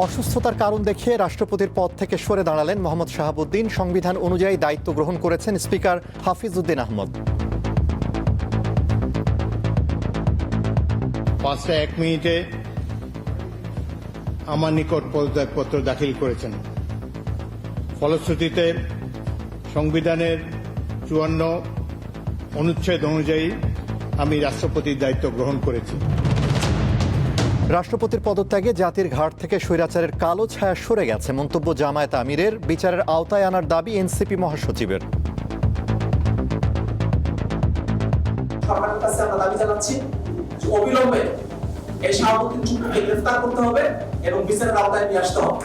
অসুস্থতার কারণ দেখিয়ে রাষ্ট্রপতির পদ থেকে সরে দাঁড়ালেন মোহাম্মদ শাহাবুদ্দিন। সংবিধান অনুযায়ী দায়িত্ব গ্রহণ করেছেন স্পিকার হাফিজউদ্দিন আহমদ। 5:01 আমার নিকট পদত্যাগপত্র দাখিল করেছেন। ফলশ্রুতিতে সংবিধানের 54 অনুচ্ছেদ অনুযায়ী আমি রাষ্ট্রপতির দায়িত্ব গ্রহণ করেছি। রাষ্ট্রপতির পদত্যাগে জাতির ঘাট থেকে স্বৈরাচারের কালো ছায়া সরে গেছে মন্তব্য জামায়াত আমিরের। বিচারের আওতায় আনার দাবি এনসিপি মহাসচিবের। সরকারের কাছে আমরা দাবি জানাচ্ছি যে অবিলম্বে এই শাহাবুদ্দিন চুপ্পুকে গ্রেফতার করতে হবে এবং বিচারের আওতায় নিয়ে আসতে হবে।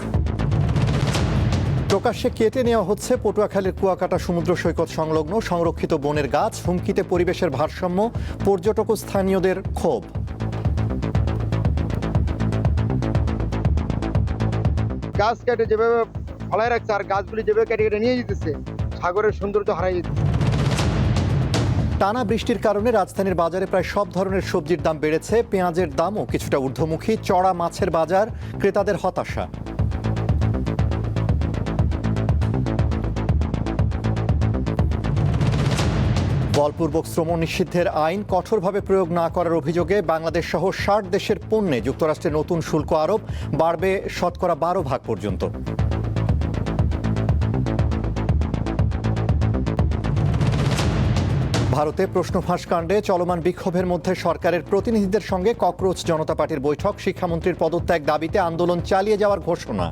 প্রকাশ্যে কেটে নেওয়া হচ্ছে পটুয়াখালীর কুয়াকাটা সমুদ্র সৈকত সংলগ্ন সংরক্ষিত বনের গাছ। হুমকিতে পরিবেশের ভারসাম্য, পর্যটক ও স্থানীয়দের ক্ষোভ। গাছ কেটে যেভাবে ফলায় রাখছে আর গাছগুলি যেভাবে কেটে কেটে নিয়ে যেতেছে, সাগরের সৌন্দর্য হারাই যেতেছে। টানা বৃষ্টির কারণে রাজধানীর বাজারে প্রায় সব ধরনের সবজির দাম বেড়েছে। পেঁয়াজের দামও কিছুটা ঊর্ধ্বমুখী। চড়া মাছের বাজার, ক্রেতাদের হতাশা। বলপূর্বক শ্রম নিষিদ্ধের আইন কঠোরভাবে প্রয়োগ না করার অভিযোগে বাংলাদেশ সহ 60 দেশের পণ্যে যুক্তরাষ্ট্রের নতুন শুল্ক আরোপ বাড়বে 12% পর্যন্ত। ভারতে প্রশ্ন ফাঁস কাণ্ডে চলমান বিক্ষোভের মধ্যে সরকারের প্রতিনিধিদের সঙ্গে ককরোচ জনতা পার্টির বৈঠক। শিক্ষামন্ত্রীর পদত্যাগ দাবিতে আন্দোলন চালিয়ে যাওয়ার ঘোষণা।